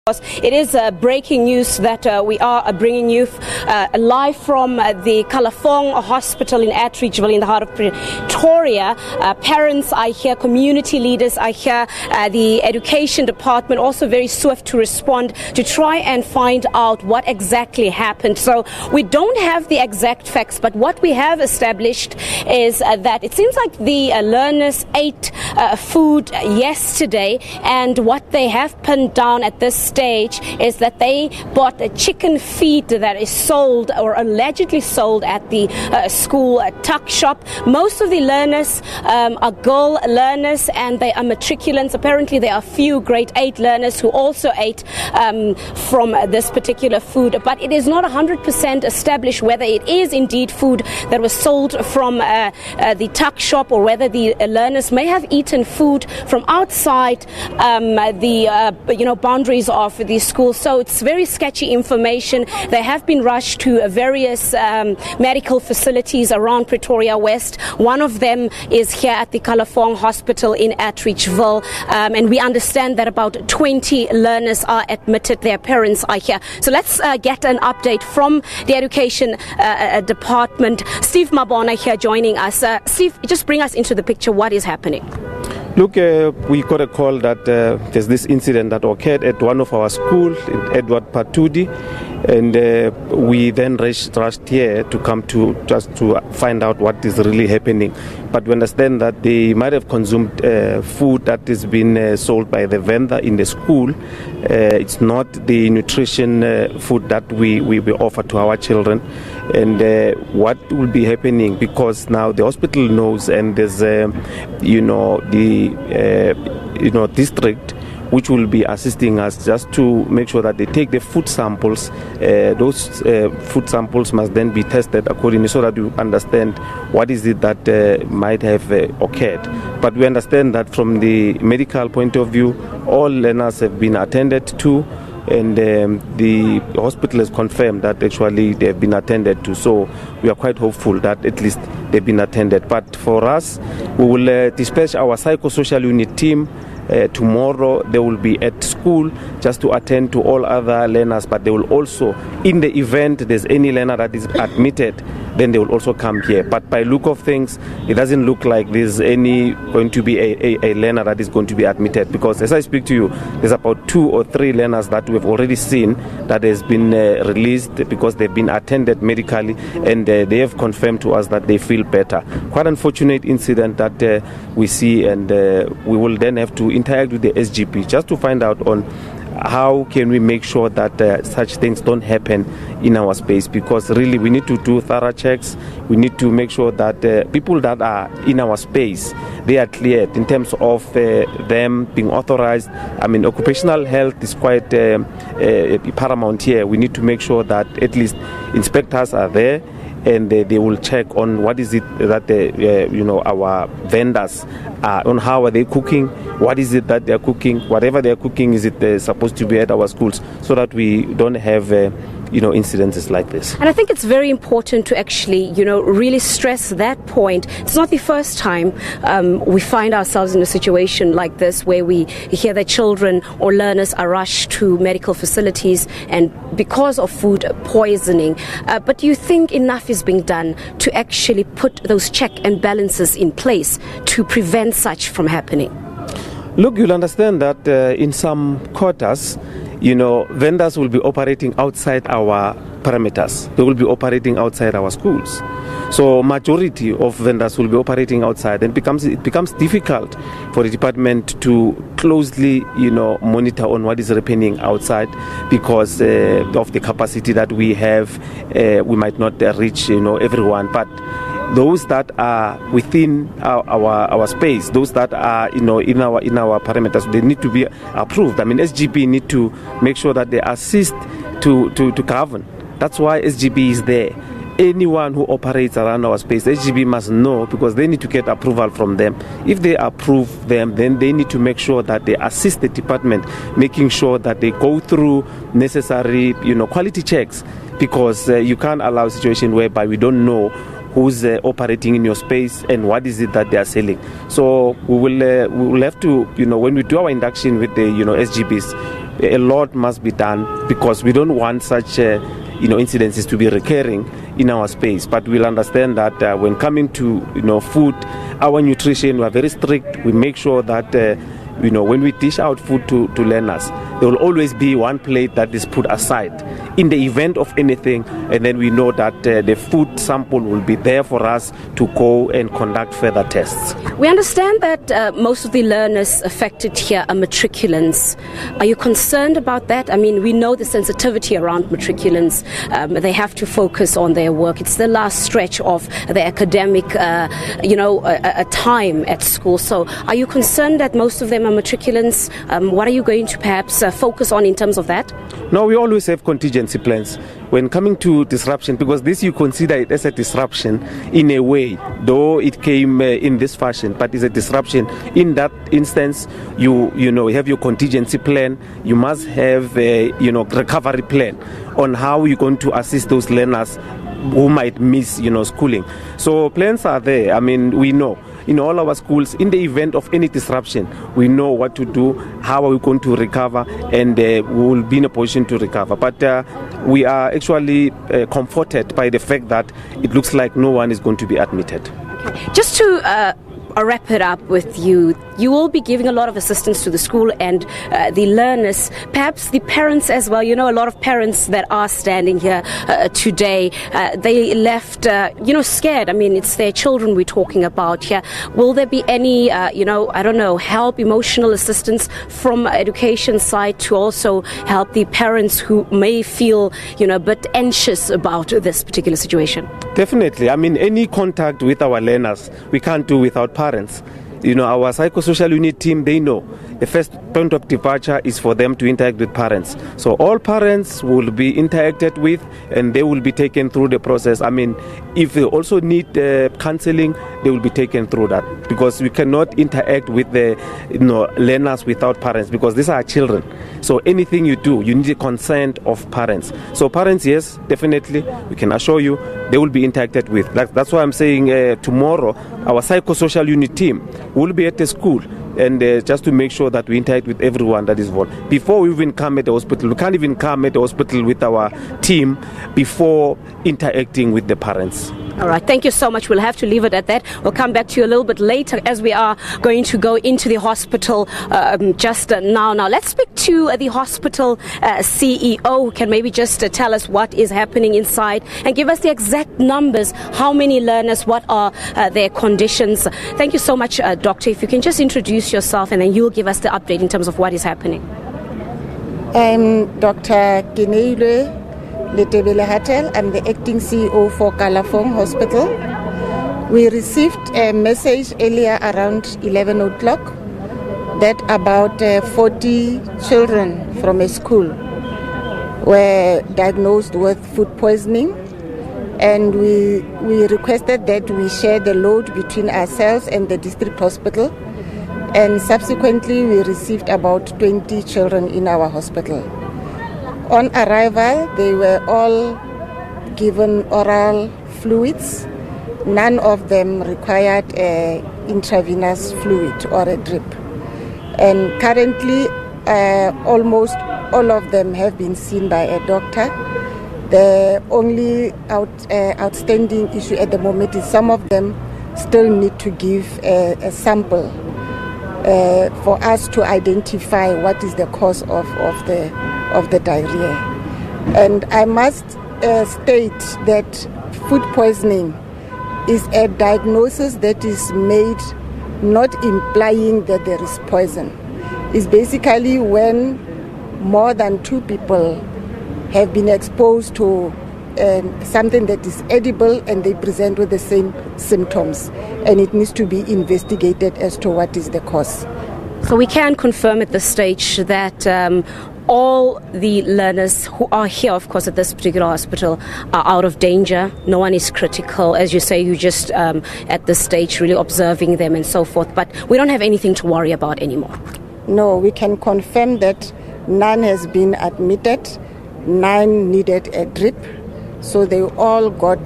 It is breaking news that we are bringing you live from the Kalafong Hospital in Atteridgeville in the heart of Pretoria. Parents are here, community leaders are here, the education department also very swift to respond to try and find out what exactly happened. So we don't have the exact facts, but what we have established is that it seems like the learners ate food yesterday, and what they have pinned down at this stage is that they bought a chicken feed that is sold or allegedly sold at the school tuckshop. Most of the learners are girl learners and they are matriculants. Apparently there are a few grade 8 learners who also ate from this particular food, but it is not 100% established whether it is indeed food that was sold from the tuckshop or whether the learners may have eaten food from outside the boundaries of the school. So it's very sketchy information. They have been rushed to various medical facilities around Pretoria West. One of them is here at the Kalafong Hospital in Atteridgeville, and we understand that about 20 learners are admitted. Their parents are here. So let's get an update from the education department. Steve Mabona here joining us. Steve, just bring us into the picture. What is happening? Look, we got a call that there's this incident that occurred at one of our schools, Edward Phathudi, and we then rushed here to come to just to find out what is really happening. But we understand that they might have consumed food that is being sold by the vendor in the school. It's not the nutrition food that we offer to our children. And what will be happening, because now the hospital knows, and there's the district which will be assisting us just to make sure that they take the food samples. Those food samples must then be tested accordingly so that you understand what is it that might have occurred. But we understand that from the medical point of view, all learners have been attended to, and the hospital has confirmed that actually they have been attended to. So we are quite hopeful that at least they've been attended. But for us, we will dispatch our psychosocial unit team. Tomorrow they will be at school just to attend to all other learners, but they will also, in the event there's any learner that is admitted, then they will also come here. But by look of things, it doesn't look like there's going to be a learner that is going to be admitted, because as I speak to you, there's about 2 or 3 learners that we've already seen that has been released because they've been attended medically, and they have confirmed to us that they feel better. Quite unfortunate incident that we see, and we will then have to interact with the SGP just to find out on how can we make sure that such things don't happen in our space, because really we need to do thorough checks. We need to make sure that people that are in our space, they are cleared in terms of them being authorized. I mean, occupational health is quite paramount here. We need to make sure that at least inspectors are there, and they will check on what is it that our vendors on how are they cooking, what is it that they are cooking, whatever they are cooking, is it supposed to be at our schools, so that we don't have incidences like this. And I think it's very important to actually really stress that point. It's not the first time we find ourselves in a situation like this, where we hear that children or learners are rushed to medical facilities and because of food poisoning. But do you think enough is being done to actually put those check and balances in place to prevent such from happening? Look, you'll understand that in some quarters, vendors will be operating outside our parameters. They will be operating outside our schools. So majority of vendors will be operating outside, and it becomes difficult for the department to closely, monitor on what is happening outside, because of the capacity that we have. We might not reach, everyone, but those that are within our space, those that are in our parameters, they need to be approved. I mean, SGP need to make sure that they assist to govern. That's why SGP is there. Anyone who operates around our space, SGP must know, because they need to get approval from them. If they approve them, then they need to make sure that they assist the department, making sure that they go through necessary quality checks, because you can't allow a situation whereby we don't know who's operating in your space and what is it that they are selling. So we will have to, when we do our induction with the SGBs, a lot must be done, because we don't want such incidences to be recurring in our space. But we'll understand that when coming to food, our nutrition, we are very strict. We make sure that when we dish out food to learners, there will always be one plate that is put aside in the event of anything, and then we know that the food sample will be there for us to go and conduct further tests. We understand that most of the learners affected here are matriculants. Are you concerned about that? I mean, we know the sensitivity around matriculants. They have to focus on their work. It's the last stretch of the academic, time at school. So are you concerned that most of them are matriculants? What are you going to perhaps focus on in terms of that? No, we always have contingency plans when coming to disruption, because this you consider it as a disruption in a way, though it came in this fashion, but it's a disruption. In that instance, you have your contingency plan. You must have a recovery plan on how you're going to assist those learners who might miss schooling. So plans are there. I mean, we know in all our schools, in the event of any disruption, we know what to do, how are we going to recover, and we will be in a position to recover. But we are actually comforted by the fact that it looks like no one is going to be admitted. Okay. Just to wrap it up with you, you will be giving a lot of assistance to the school and the learners, perhaps the parents as well. A lot of parents that are standing here today, they left, scared. I mean, it's their children we're talking about here. Will there be any, help, emotional assistance from education side to also help the parents who may feel, a bit anxious about this particular situation? Definitely. I mean, any contact with our learners, we can't do without parents. Our psychosocial unit team, they know the first point of departure is for them to interact with parents. So all parents will be interacted with, and they will be taken through the process. I mean, if they also need counseling, they will be taken through that, because we cannot interact with the learners without parents, because these are children. So anything you do, you need the consent of parents. So parents, yes, definitely, we can assure you, they will be interacted with. That's why I'm saying tomorrow, our psychosocial unit team will be at the school, and just to make sure that we interact with everyone that is involved. Before we even come at the hospital, we can't even come at the hospital with our team before interacting with the parents. All right, thank you so much. We'll have to leave it at that. We'll come back to you a little bit later, as we are going to go into the hospital just now. Now, let's speak to the hospital CEO, who can maybe just tell us what is happening inside and give us the exact numbers, how many learners, what are their conditions. Thank you so much, Doctor. If you can just introduce yourself, and then you'll give us the update in terms of what is happening. I'm Dr. Kineile Letebele-Hattel. I'm the acting CEO for Kalafong Hospital. We received a message earlier around 11 o'clock that about 40 children from a school were diagnosed with food poisoning, and we requested that we share the load between ourselves and the district hospital, and subsequently we received about 20 children in our hospital. On arrival, they were all given oral fluids. None of them required intravenous fluid or a drip. And currently, almost all of them have been seen by a doctor. The only outstanding issue at the moment is some of them still need to give a sample for us to identify what is the cause of the diarrhea. And I must state that food poisoning is a diagnosis that is made not implying that there is poison. It's basically when more than two people have been exposed to something that is edible and they present with the same symptoms, and it needs to be investigated as to what is the cause. So we can confirm at this stage that all the learners who are here, of course, at this particular hospital are out of danger. No one is critical. As you say, you just at this stage really observing them and so forth. But we don't have anything to worry about anymore. No, we can confirm that none has been admitted. 9 needed a drip. So they all got,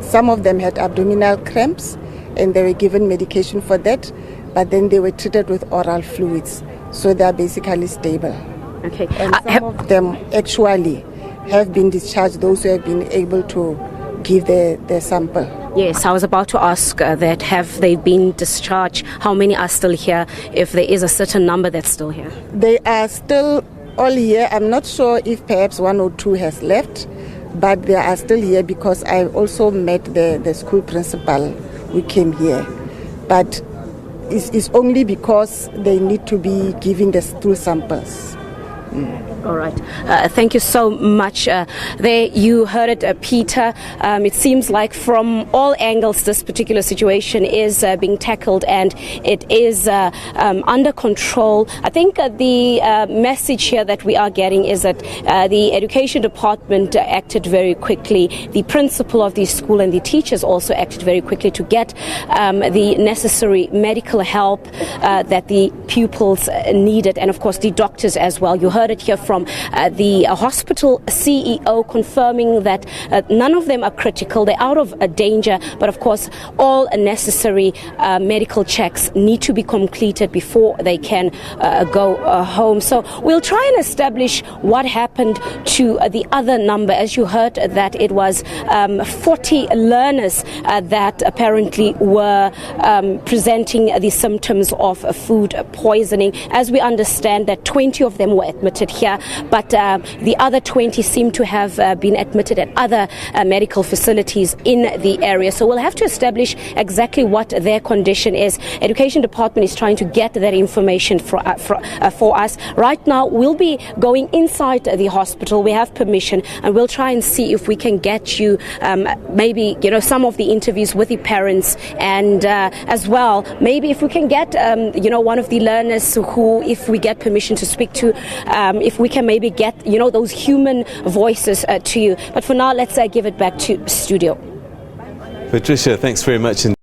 some of them had abdominal cramps and they were given medication for that. But then they were treated with oral fluids. So they are basically stable. Okay. And some of them actually have been discharged, those who have been able to give the sample. Yes, I was about to ask that. Have they been discharged? How many are still here? If there is a certain number that's still here? They are still all here. I'm not sure if perhaps 1 or 2 has left, but they are still here because I also met the school principal who came here. But it's only because they need to be giving the stool samples. All right. Thank you so much. There you heard it, Peter. It seems like from all angles this particular situation is being tackled and it is under control. I think the message here that we are getting is that the education department acted very quickly. The principal of the school and the teachers also acted very quickly to get the necessary medical help that the pupils needed, and of course the doctors as well. You heard it here from the hospital CEO confirming that none of them are critical. They're out of danger, but of course all necessary medical checks need to be completed before they can go home. So we'll try and establish what happened to the other number. As you heard, that it was 40 learners that apparently were presenting the symptoms of food poisoning. As we understand that 20 of them were admitted here, but the other 20 seem to have been admitted at other medical facilities in the area. So we'll have to establish exactly what their condition is. Education department is trying to get that information for us. Right now, we'll be going inside the hospital. We have permission, and we'll try and see if we can get you maybe some of the interviews with the parents, and as well maybe if we can get one of the learners who, if we get permission to speak to, if we can maybe get those human voices to you. But for now, let's give it back to studio. Patricia, thanks very much.